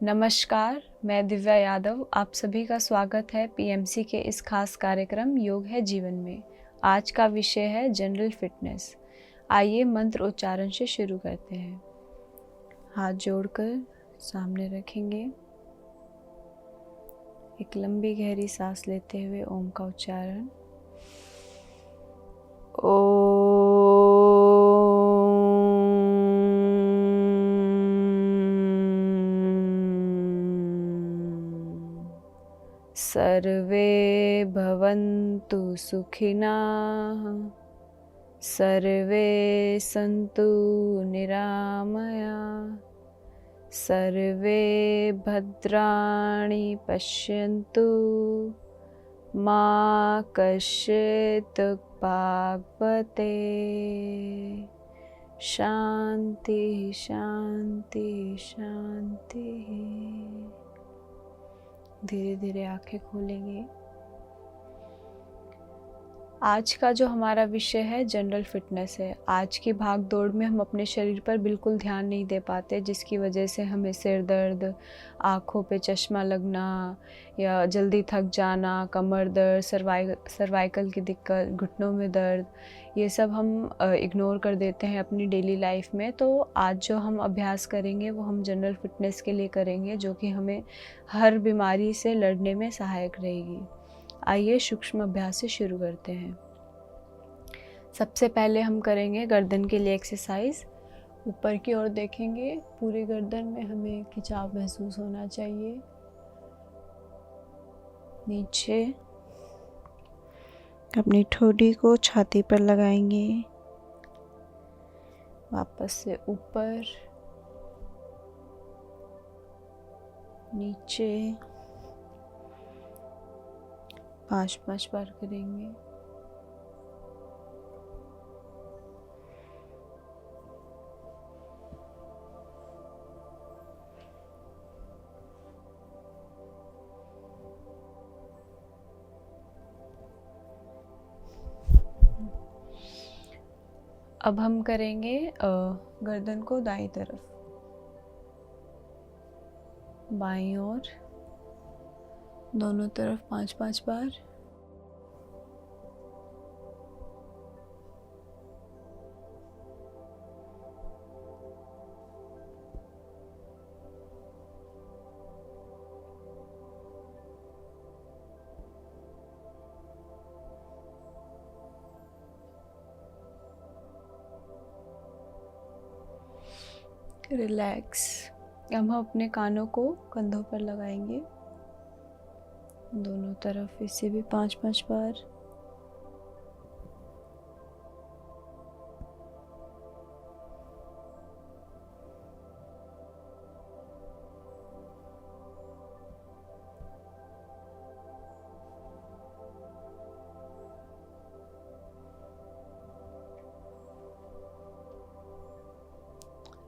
नमस्कार, मैं दिव्या यादव। आप सभी का स्वागत है पीएमसी के इस खास कार्यक्रम योग है जीवन में। आज का विषय है जनरल फिटनेस। आइए मंत्र उच्चारण से शुरू करते हैं। हाथ जोड़कर सामने रखेंगे। एक लंबी गहरी सांस लेते हुए ओम का उच्चारण। सर्वे भवन्तु सुखिनः, सर्वे सन्तु निरामयाः, सर्वे भद्राणि पश्यन्तु, मा कश्चित् दुःखभाग्भवेत्। शांति शांति शांति। धीरे धीरे आंखें खोलेंगे। आज का जो हमारा विषय है जनरल फिटनेस है। आज की भाग दौड़ में हम अपने शरीर पर बिल्कुल ध्यान नहीं दे पाते, जिसकी वजह से हमें सिर दर्द, आँखों पे चश्मा लगना या जल्दी थक जाना, कमर दर्द, सर्वाइकल की दिक्कत, घुटनों में दर्द, ये सब हम इग्नोर कर देते हैं अपनी डेली लाइफ में। तो आज जो हम अभ्यास करेंगे वो हम जनरल फिटनेस के लिए करेंगे, जो कि हमें हर बीमारी से लड़ने में सहायक रहेगी। आइए सूक्ष्म अभ्यास से शुरू करते हैं। सबसे पहले हम करेंगे गर्दन के लिए एक्सरसाइज। ऊपर की ओर देखेंगे। पूरी गर्दन में हमें खिंचाव महसूस होना चाहिए। नीचे अपनी ठोड़ी को छाती पर लगाएंगे। वापस से ऊपर, नीचे 5-5 बार करेंगे। अब हम करेंगे गर्दन को दाईं तरफ, बाईं ओर, दोनों तरफ 5-5 बार। रिलैक्स। अब हम अपने कानों को कंधों पर लगाएंगे, दोनों तरफ, इसे भी 5-5 बार।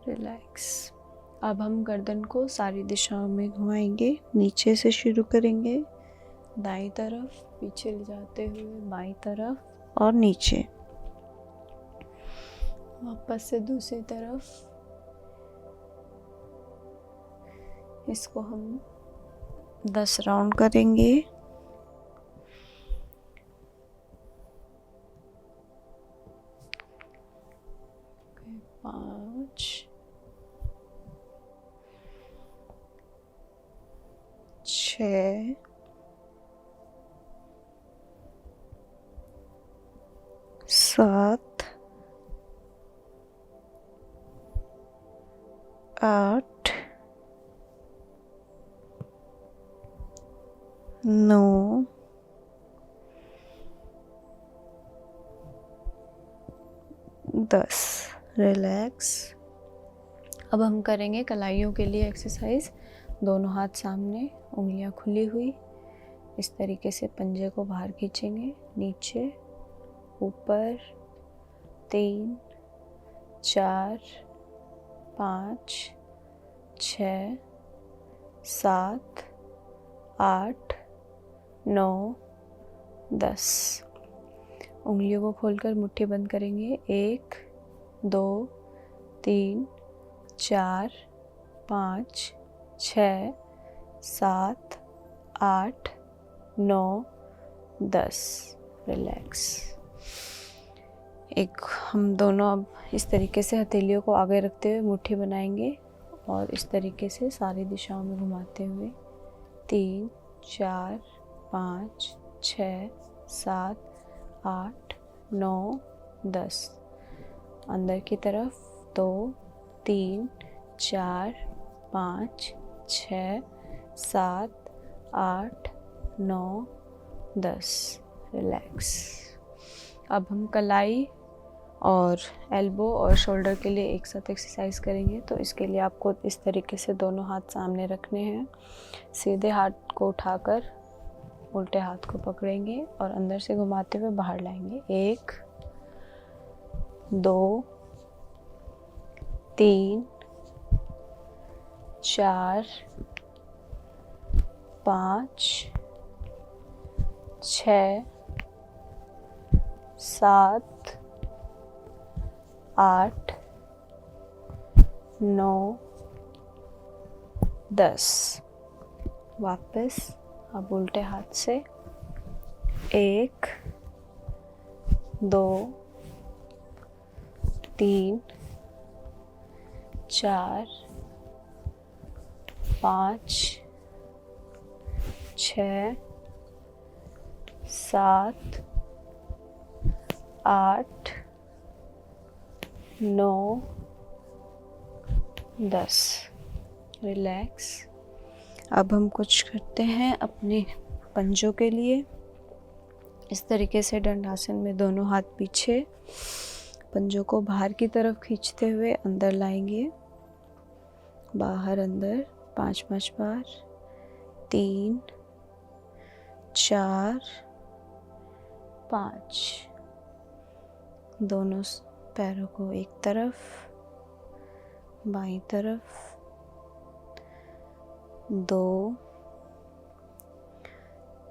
रिलैक्स। अब हम गर्दन को सारी दिशाओं में घुमाएंगे। नीचे से शुरू करेंगे, दाईं तरफ, पीछे ले जाते हुए बाईं तरफ और नीचे, वापस से दूसरी तरफ। इसको हम 10 राउंड करेंगे। पाँच, 6, 7, 8, 9, 10। रिलैक्स। अब हम करेंगे कलाइयों के लिए एक्सरसाइज। दोनों हाथ सामने, उंगलियां खुली हुई, इस तरीके से पंजे को बाहर खींचेंगे। नीचे, ऊपर, 3, 4, 5, 6, 7, 8, 9, 10। उंगलियों को खोलकर मुट्ठी बंद करेंगे। 1, 2, 3, 4, 5, 6 7 8 9 10। रिलैक्स। हम दोनों अब इस तरीके से हथेलियों को आगे रखते हुए मुट्ठी बनाएंगे और इस तरीके से सारी दिशाओं में घुमाते हुए 3 4 5 6 7 8 9 10। अंदर की तरफ 2 3 4 5 6 7 8 9 10। रिलैक्स। अब हम कलाई और एल्बो और शोल्डर के लिए एक साथ एक्सरसाइज करेंगे। तो इसके लिए आपको इस तरीके से दोनों हाथ सामने रखने हैं। सीधे हाथ को उठाकर उल्टे हाथ को पकड़ेंगे और अंदर से घुमाते हुए बाहर लाएंगे। 1 2 3 4 5 6 7 8 9 10। वापस अब उल्टे हाथ से 1 2 3 4 5 6 7 8 9 10। रिलैक्स। अब हम कुछ करते हैं अपने पंजों के लिए। इस तरीके से दंडासन में दोनों हाथ पीछे, पंजों को बाहर की तरफ खींचते हुए अंदर लाएंगे, बाहर अंदर 5 बार। 3 4 5। दोनों पैरों को एक तरफ, बाईं तरफ। 2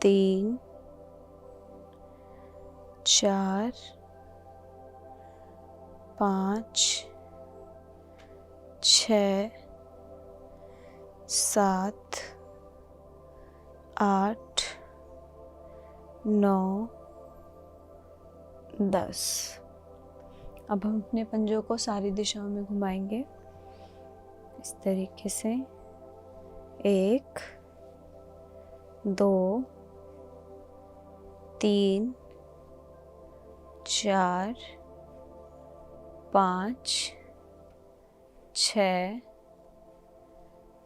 3 4 5 6 7 8 9 10। अब हम अपने पंजों को सारी दिशाओं में घुमाएंगे इस तरीके से। 1 2 3 4 5 6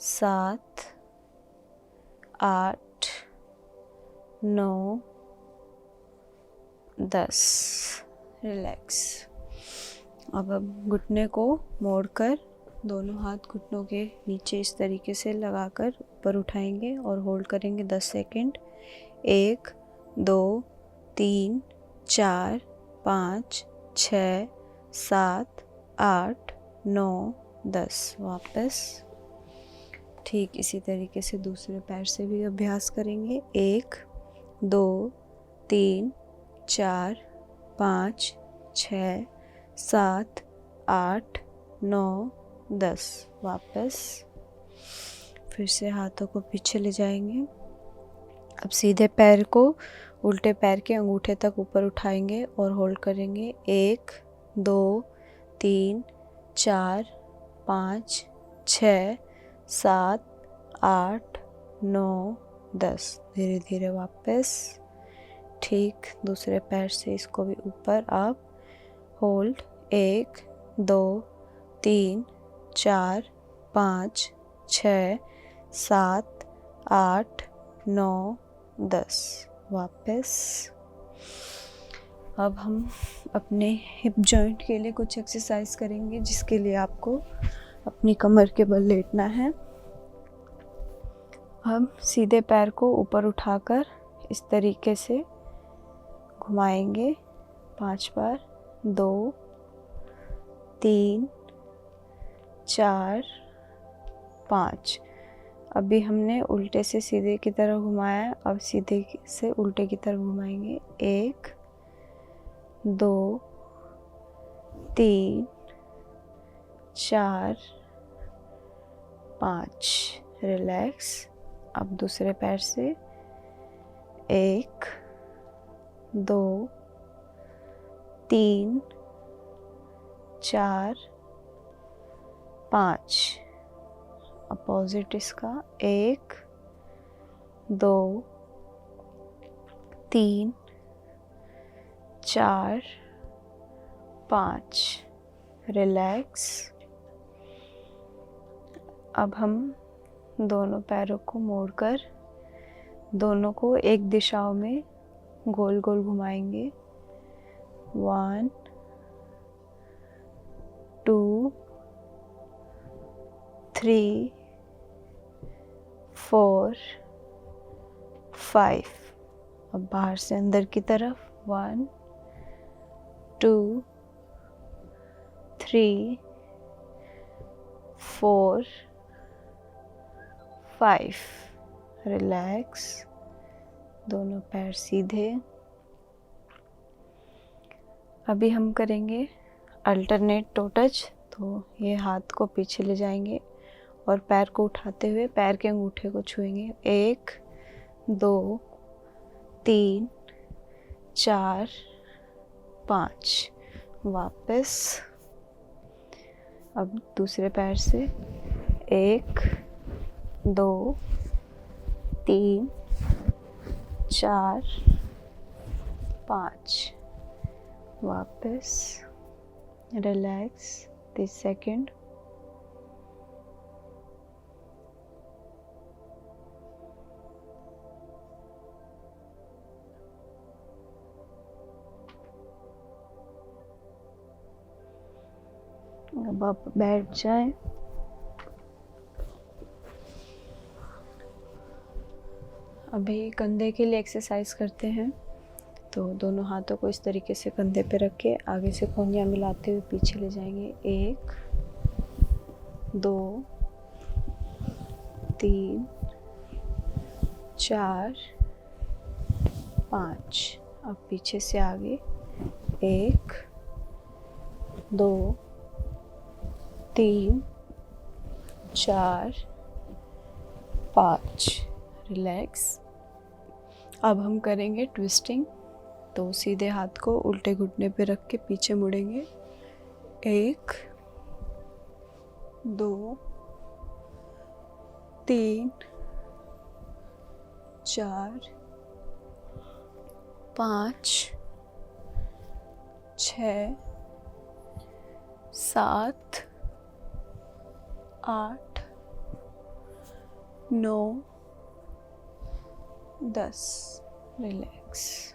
7 8 9 10। रिलैक्स। अब घुटने को मोड़कर दोनों हाथ घुटनों के नीचे इस तरीके से लगाकर ऊपर उठाएंगे और होल्ड करेंगे 10 सेकंड। 1 2 3 4 5 6 7 8 9 10। वापस ठीक इसी तरीके से दूसरे पैर से भी अभ्यास करेंगे। 1 2 3 4 5 6 7 8 9 10। वापस फिर से हाथों को पीछे ले जाएंगे। अब सीधे पैर को उल्टे पैर के अंगूठे तक ऊपर उठाएंगे और होल्ड करेंगे। 1 2 3 4 5 6 7 8 9 10। धीरे धीरे वापस ठीक दूसरे पैर से इसको भी ऊपर। आप होल्ड 1 2 3 4 5 6 7 8 9 10। वापस अब हम अपने हिप जॉइंट के लिए कुछ एक्सरसाइज करेंगे, जिसके लिए आपको अपनी कमर के बल लेटना है। हम सीधे पैर को ऊपर उठाकर इस तरीके से घुमाएंगे 5 बार। 2 3 4 5। अभी हमने उल्टे से सीधे की तरफ घुमाया, अब सीधे से उल्टे की तरफ घुमाएंगे। 1 2 3 4 5। रिलैक्स। अब दूसरे पैर से 1 2 3 4 5। अपोजिट इसका 1 2 3 4 5। रिलैक्स। अब हम दोनों पैरों को मोड़कर दोनों को एक दिशाओं में गोल गोल घुमाएंगे। 1 2 3 4 5। अब बाहर से अंदर की तरफ 1 2 3 4 5। रिलैक्स। दोनों पैर सीधे। अभी हम करेंगे अल्टरनेट टो टच। तो ये हाथ को पीछे ले जाएंगे और पैर को उठाते हुए पैर के अंगूठे को छुएंगे। 1 2 3 4 5। वापस। अब दूसरे पैर से 1 2 3 4 5। वापस। Relax 30 second. अब आप बैठ जाएं। अभी कंधे के लिए एक्सरसाइज करते हैं। तो दोनों हाथों को इस तरीके से कंधे पे रख के आगे से कोहनियाँ मिलाते हुए पीछे ले जाएंगे। 1 2 3 4 5। अब पीछे से आगे 1 2 3 4 5। रिलैक्स। अब हम करेंगे ट्विस्टिंग। तो सीधे हाथ को उल्टे घुटने पे रख के पीछे मुड़ेंगे। 1 2 3 4 5 6 7 8 9 10। रिलैक्स।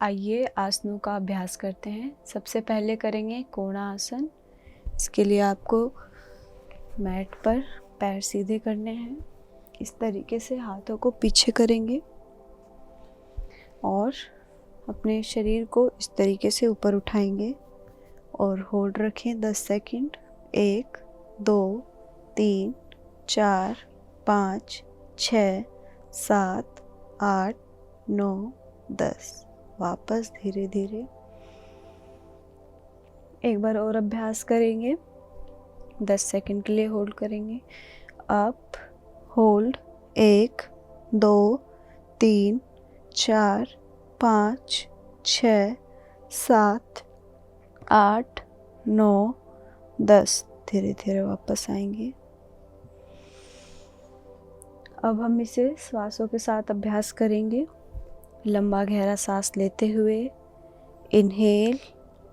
आइए आसनों का अभ्यास करते हैं। सबसे पहले करेंगे कोणा आसन। इसके लिए आपको मैट पर पैर सीधे करने हैं। इस तरीके से हाथों को पीछे करेंगे और अपने शरीर को इस तरीके से ऊपर उठाएंगे और होल्ड रखें 10 सेकंड। 1 2 3 4 5 6 7 8 9 10। वापस धीरे धीरे एक बार और अभ्यास करेंगे। 10 सेकंड के लिए होल्ड करेंगे। Up hold 1 2 3 4 5 6 7 8 9 10। धीरे धीरे वापस आएंगे। अब हम इसे श्वासों के साथ अभ्यास करेंगे। लंबा गहरा सांस लेते हुए इनहेल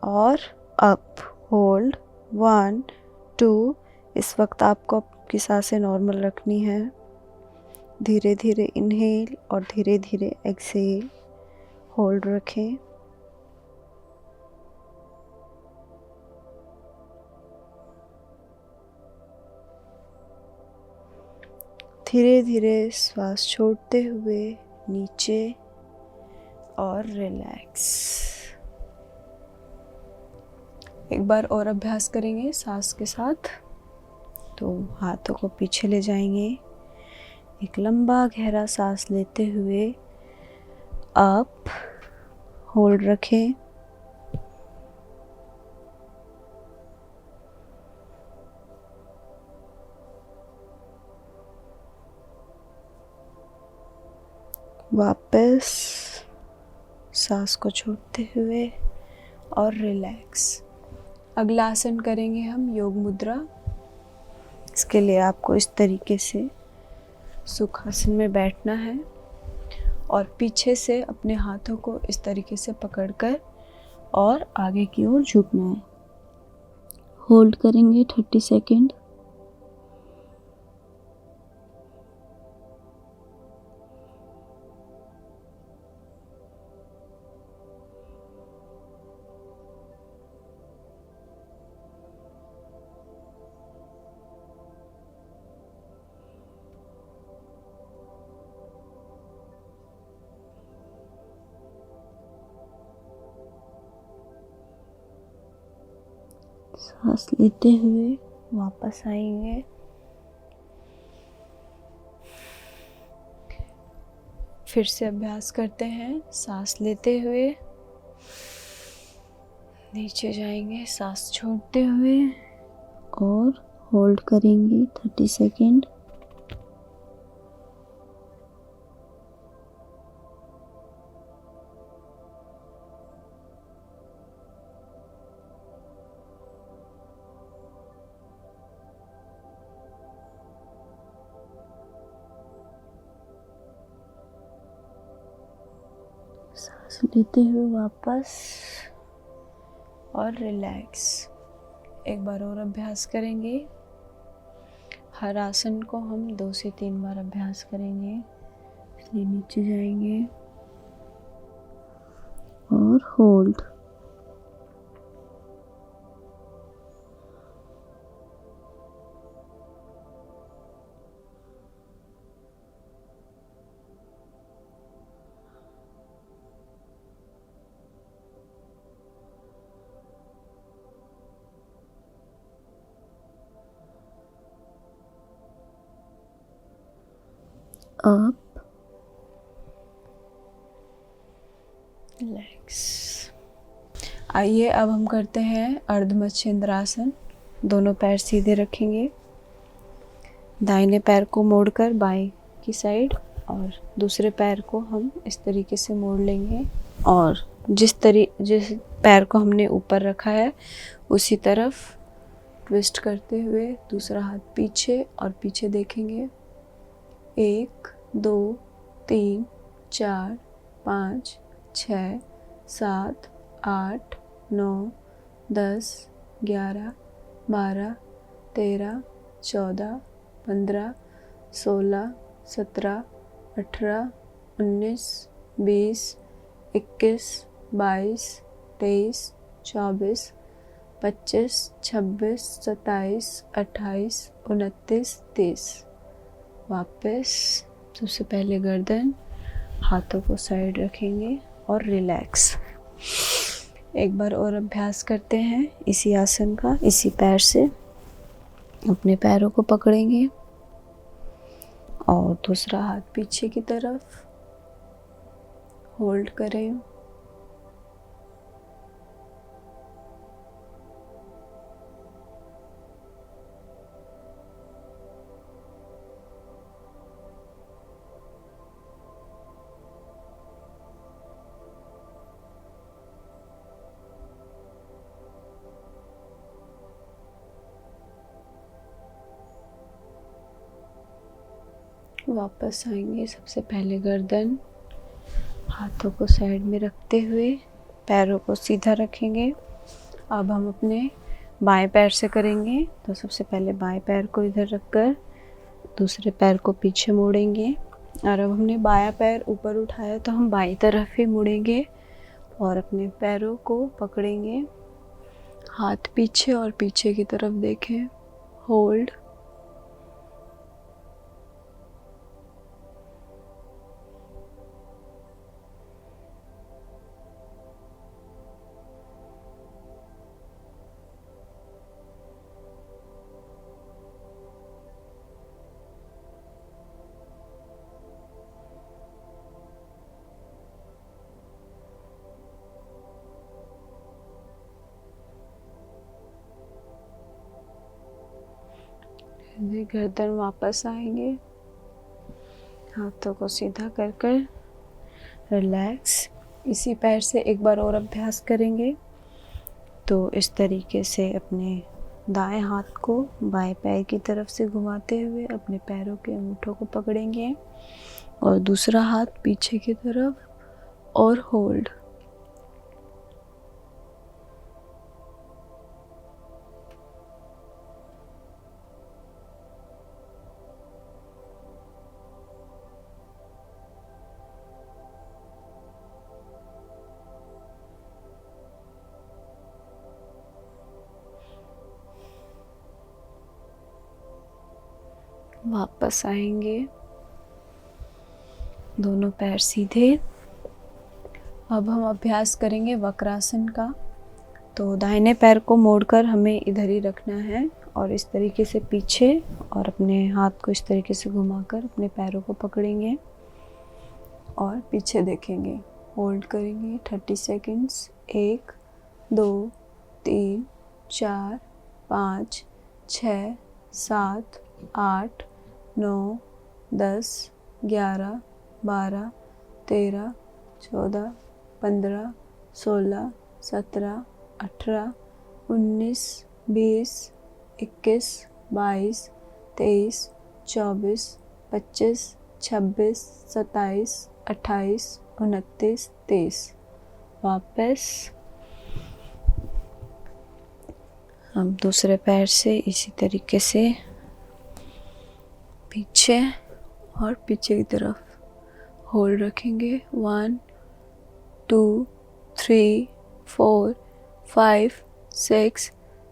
और अप होल्ड 1 2। इस वक्त आपको आपकी सांसें नॉर्मल रखनी है। धीरे धीरे इनहेल और धीरे धीरे एक्सहेल। होल्ड रखें। धीरे धीरे श्वास छोड़ते हुए नीचे और रिलैक्स। एक बार और अभ्यास करेंगे सांस के साथ। तो हाथों को पीछे ले जाएंगे। एक लंबा गहरा सांस लेते हुए अप होल्ड रखें। वापस सांस को छोड़ते हुए और रिलैक्स। अगला आसन करेंगे हम योग मुद्रा। इसके लिए आपको इस तरीके से सुखासन में बैठना है और पीछे से अपने हाथों को इस तरीके से पकड़कर और आगे की ओर झुकना है। होल्ड करेंगे 30 सेकेंड। सांस लेते हुए वापस आएंगे। फिर से अभ्यास करते हैं। सांस लेते हुए नीचे जाएंगे, सांस छोड़ते हुए और होल्ड करेंगे 30 सेकेंड। सांस लेते हुए वापस और रिलैक्स। एक बार और अभ्यास करेंगे। हर आसन को हम 2 से 3 बार अभ्यास करेंगे। इसलिए नीचे जाएंगे और होल्ड। Up, relax. आइए अब हम करते हैं अर्धमत्स्येंद्रासन। दोनों पैर सीधे रखेंगे, दाहिने पैर को मोड़कर बाएं की साइड और दूसरे पैर को हम इस तरीके से मोड़ लेंगे और जिस पैर को हमने ऊपर रखा है उसी तरफ ट्विस्ट करते हुए दूसरा हाथ पीछे और पीछे देखेंगे। 1 2 3 4 5 6 7 8 9 10 11 12 13 14 15 16 17 18 19 20 21 22 23 24 25 26 27 28 29 30। वापस सबसे पहले गर्दन, हाथों को साइड रखेंगे और रिलैक्स। एक बार और अभ्यास करते हैं इसी आसन का। इसी पैर से अपने पैरों को पकड़ेंगे और दूसरा हाथ पीछे की तरफ होल्ड करें। वापस आएंगे। सबसे पहले गर्दन, हाथों को साइड में रखते हुए पैरों को सीधा रखेंगे। अब हम अपने बाएं पैर से करेंगे। तो सबसे पहले बाएं पैर को इधर रखकर दूसरे पैर को पीछे मोड़ेंगे और अब हमने बायां पैर ऊपर उठाया तो हम बाईं तरफ ही मुड़ेंगे और अपने पैरों को पकड़ेंगे। हाथ पीछे और पीछे की तरफ देखें। होल्ड। गर्दन वापस आएंगे, हाथों को सीधा कर कर रिलैक्स। इसी पैर से एक बार और अभ्यास करेंगे। तो इस तरीके से अपने दाएं हाथ को बाएं पैर की तरफ से घुमाते हुए अपने पैरों के अंगूठों को पकड़ेंगे और दूसरा हाथ पीछे की तरफ और होल्ड। वापस आएंगे, दोनों पैर सीधे। अब हम अभ्यास करेंगे वक्रासन का। तो दाहिने पैर को मोड़कर हमें इधर ही रखना है और इस तरीके से पीछे और अपने हाथ को इस तरीके से घुमाकर अपने पैरों को पकड़ेंगे और पीछे देखेंगे। होल्ड करेंगे 30 सेकेंड्स। 1 2 3 4 5 6 7 8 9 10 11 12 13 14 15 16 17 18 19 20 21 22 23 24 25 26 27 28 29 30। वापस हम दूसरे पैर से इसी तरीके से पीछे और पीछे की तरफ होल्ड रखेंगे। 1 2 3 4 5 6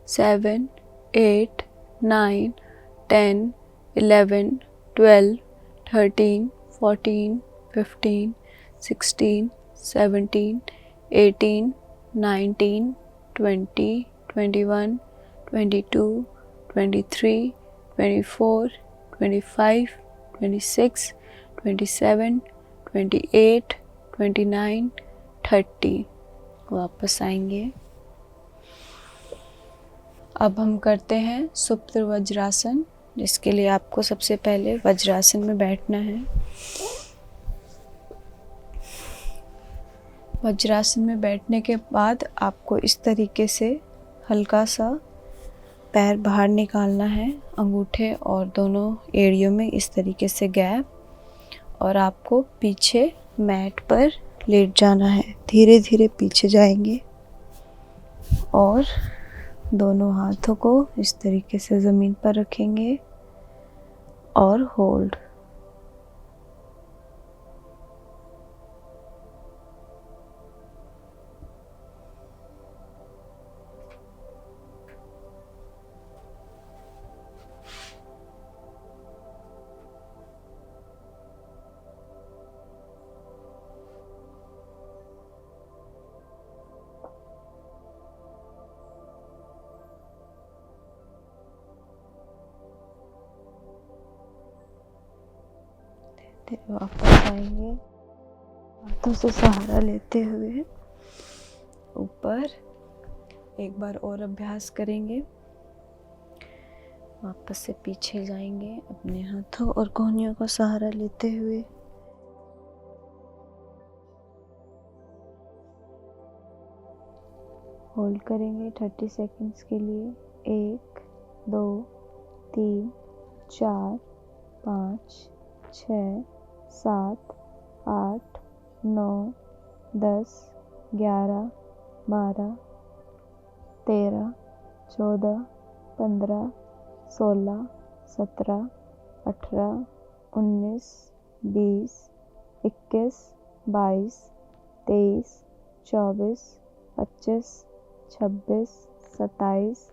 7 8 9 10 11 12 13 14 15 16 17 18 19 20 21 22 23 24 25 26 27 28 29 30। वापस आएंगे। अब हम करते हैं सुप्त वज्रासन, जिसके लिए आपको सबसे पहले वज्रासन में बैठना है। वज्रासन में बैठने के बाद आपको इस तरीके से हल्का सा पैर बाहर निकालना है, अंगूठे और दोनों एड़ियों में इस तरीके से गैप, और आपको पीछे मैट पर लेट जाना है। धीरे धीरे पीछे जाएंगे और दोनों हाथों को इस तरीके से ज़मीन पर रखेंगे और होल्ड। वापस आएंगे, हाथों से सहारा लेते हुए ऊपर। एक बार और अभ्यास करेंगे। वापस से पीछे जाएंगे, अपने हाथों और कोहनियों का सहारा लेते हुए। होल्ड करेंगे 30 सेकेंड्स के लिए। 1 2 3 4 5 6 7 8 9 10 11 12 13 14 15 16 17 18 19 20 21 22 23 24 25 26 27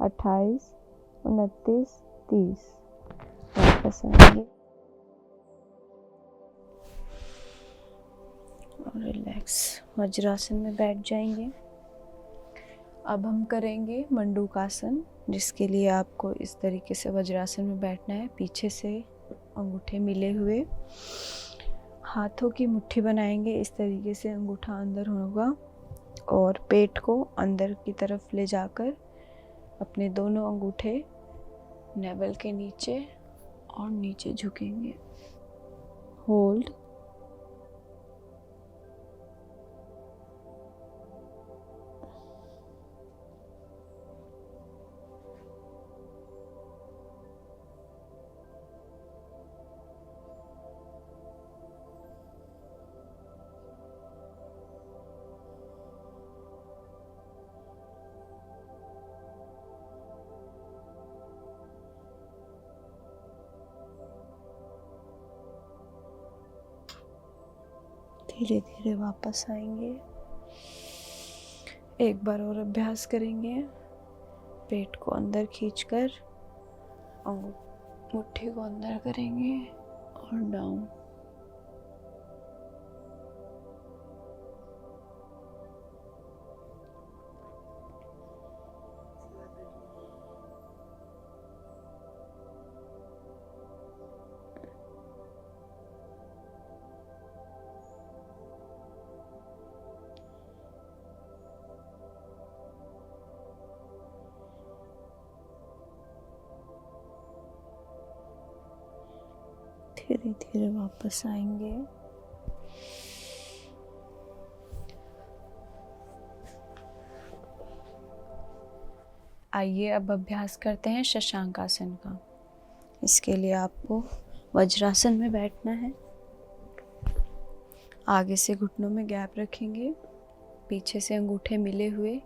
28 29 30। वापस आएंगे और रिलैक्स वज्रासन में बैठ जाएंगे। अब हम करेंगे मंडूकासन, जिसके लिए आपको इस तरीके से वज्रासन में बैठना है। पीछे से अंगूठे मिले हुए, हाथों की मुट्ठी बनाएंगे इस तरीके से, अंगूठा अंदर होगा और पेट को अंदर की तरफ ले जाकर अपने दोनों अंगूठे नेवल के नीचे और नीचे झुकेंगे। होल्ड। धीरे धीरे वापस आएंगे। एक बार और अभ्यास करेंगे। पेट को अंदर खींचकर और मुट्ठी को अंदर करेंगे और डाउन। धीरे धीरे वापस आएंगे। आइए अब अभ्यास करते हैं शशांक आसन का। इसके लिए आपको वज्रासन में बैठना है। आगे से घुटनों में गैप रखेंगे, पीछे से अंगूठे मिले हुए,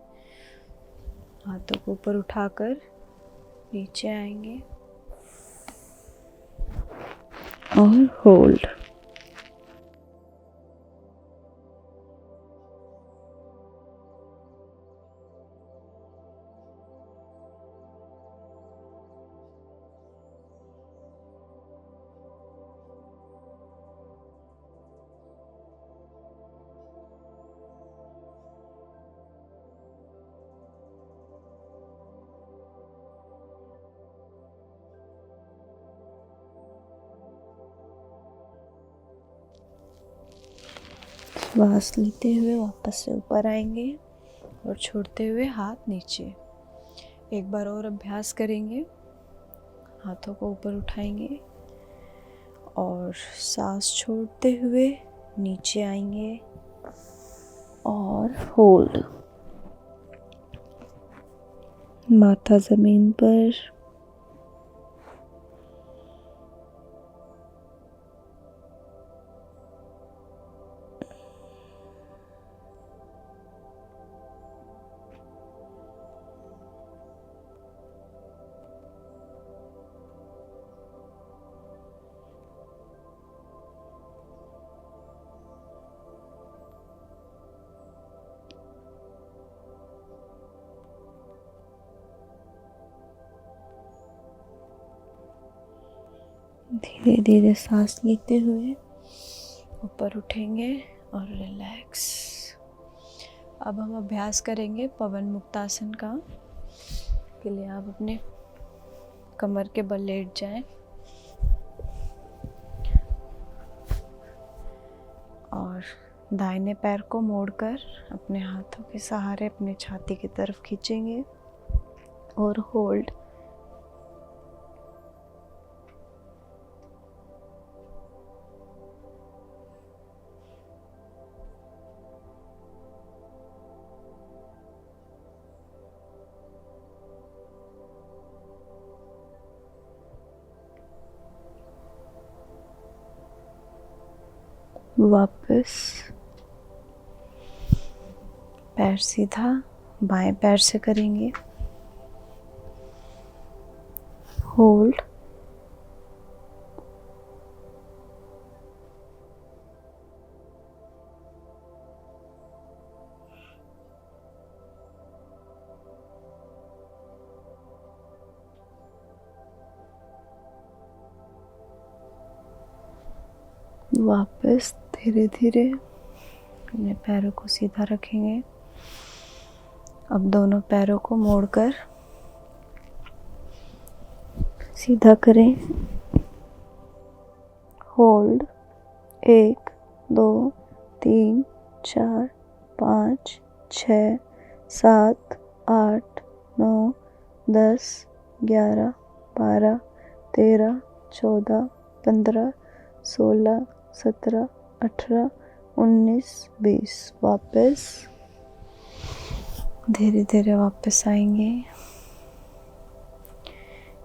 हाथों को ऊपर उठाकर नीचे आएंगे और होल्ड। श्वास लेते हुए वापस से ऊपर आएंगे और छोड़ते हुए हाथ नीचे। एक बार और अभ्यास करेंगे। हाथों को ऊपर उठाएंगे और सांस छोड़ते हुए नीचे आएंगे और होल्ड। माथा जमीन पर, धीरे धीरे सांस लेते हुए ऊपर उठेंगे और रिलैक्स। अब हम अभ्यास करेंगे पवन मुक्तासन का। के लिए आप अपने कमर के बल लेट जाएं और दाहिने पैर को मोड़कर अपने हाथों के सहारे अपने छाती की तरफ खींचेंगे और होल्ड। वापस पैर सीधा बाएं पैर से करेंगे, होल्ड। वापस धीरे धीरे अपने पैरों को सीधा रखेंगे। अब दोनों पैरों को मोड़कर सीधा करें, होल्ड। 1 2 3 4 5 6 7 8 9 10 11 12 13 14 15 16 17 18 19 20। वापस धीरे धीरे वापस आएंगे।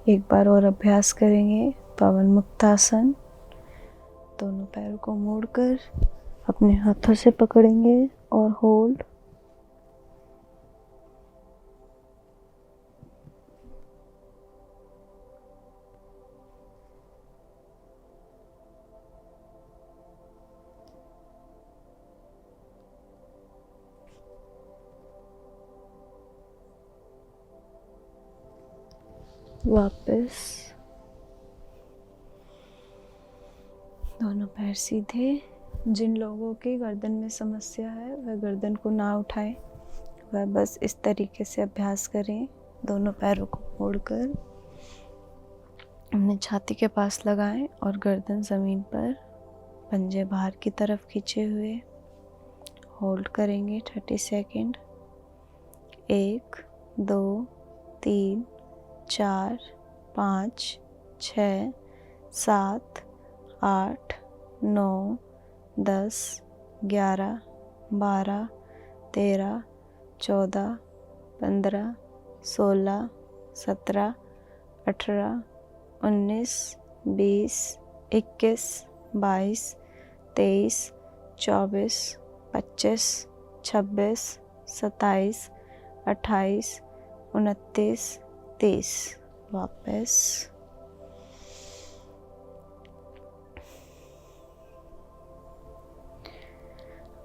एक बार और अभ्यास करेंगे पवन मुक्तासन। दोनों पैरों को मोड़कर अपने हाथों से पकड़ेंगे और होल्ड। वापस दोनों पैर सीधे। जिन लोगों की गर्दन में समस्या है वह गर्दन को ना उठाएं, वह बस इस तरीके से अभ्यास करें। दोनों पैरों को मोड़कर अपने छाती के पास लगाएं और गर्दन ज़मीन पर, पंजे बाहर की तरफ खींचे हुए। होल्ड करेंगे 30 सेकेंड। 1 2 3 4 5 6 7 8 9 10 11 12 13 14 15 16 17 18 19 20 21 22 23 24 25 26 27 28 29 30। वापस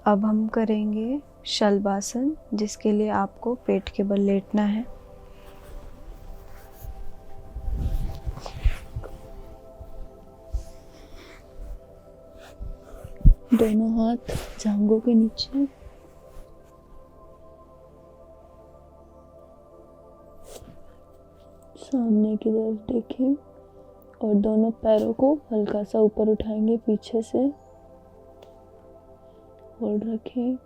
अब हम करेंगे शलभासन, जिसके लिए आपको पेट के बल लेटना है। दोनों हाथ जांघों के नीचे, सामने की तरफ देखें और दोनों पैरों को हल्का सा ऊपर उठाएंगे पीछे से। होल्ड रखें।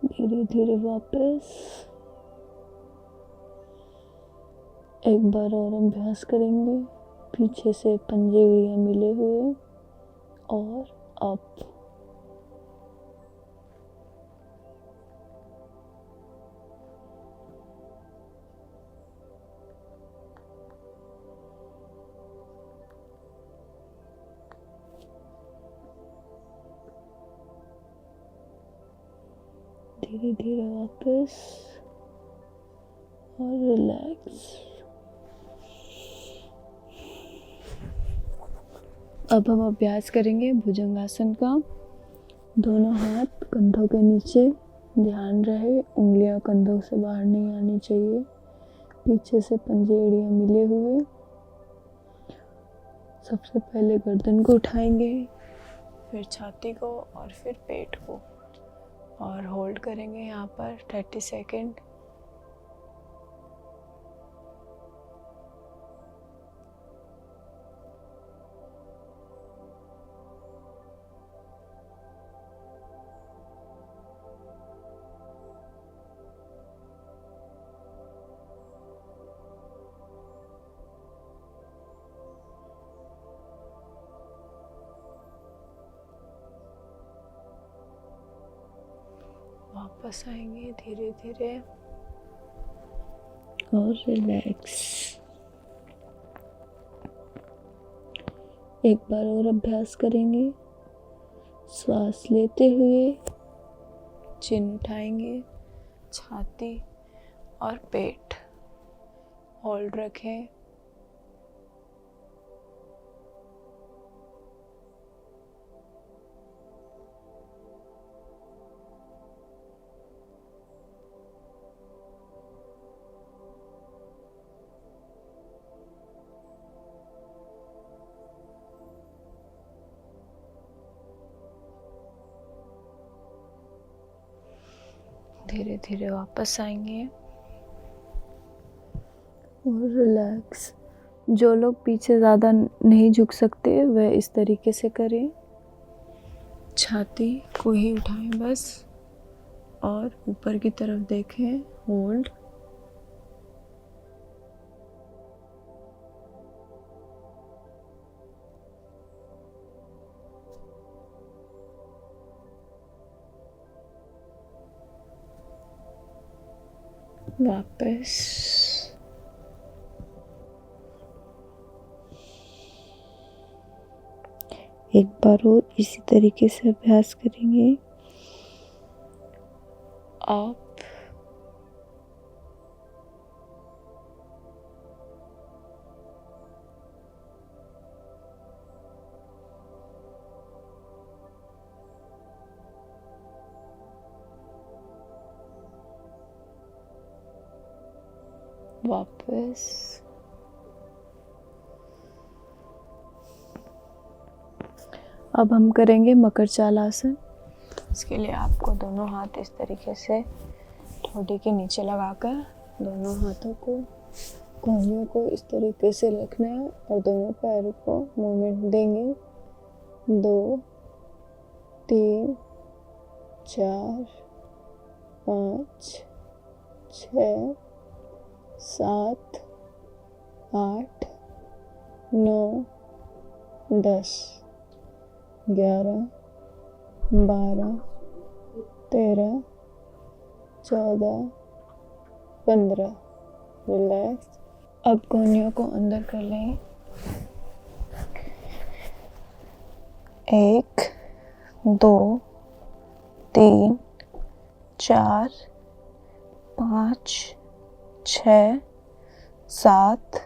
धीरे धीरे वापस एक बार और अभ्यास करेंगे। पीछे से पंजे एड़ियां मिले हुए और अप। धीरे धीरे वापस और रिलैक्स। अब हम अभ्यास करेंगे भुजंगासन का। दोनों हाथ कंधों के नीचे, ध्यान रहे उंगलियां कंधों से बाहर नहीं आनी चाहिए। पीछे से पंजे एड़ियां मिले हुए। सबसे पहले गर्दन को उठाएंगे, फिर छाती को और फिर पेट को, और होल्ड करेंगे यहाँ पर 30 सेकेंड। वापस आएंगे धीरे धीरे और रिलैक्स। एक बार और अभ्यास करेंगे। श्वास लेते हुए चिन उठाएंगे, छाती और पेट। होल्ड रखें। धीरे धीरे वापस आएंगे और रिलैक्स। जो लोग पीछे ज़्यादा नहीं झुक सकते वह इस तरीके से करें। छाती को ही उठाएं बस और ऊपर की तरफ देखें। होल्ड। वापस एक बार और इसी तरीके से अभ्यास करेंगे। अप वापस। अब हम करेंगे मकर चाल आसन। इसके लिए आपको दोनों हाथ इस तरीके से ठोड़ी के नीचे लगाकर दोनों हाथों को, कोहनियों को इस तरीके से रखना है और दोनों पैरों को मूवमेंट देंगे। 2 3 4 5 6 7 8 9 10 11 12 13 14 15। रिलैक्स। अब कोहनियों को अंदर कर लेंगे। 1 2 3 4 5 6 7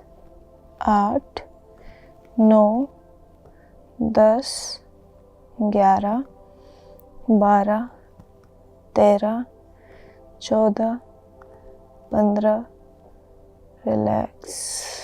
8 9 10 11 12 13 14 15। रिलैक्स।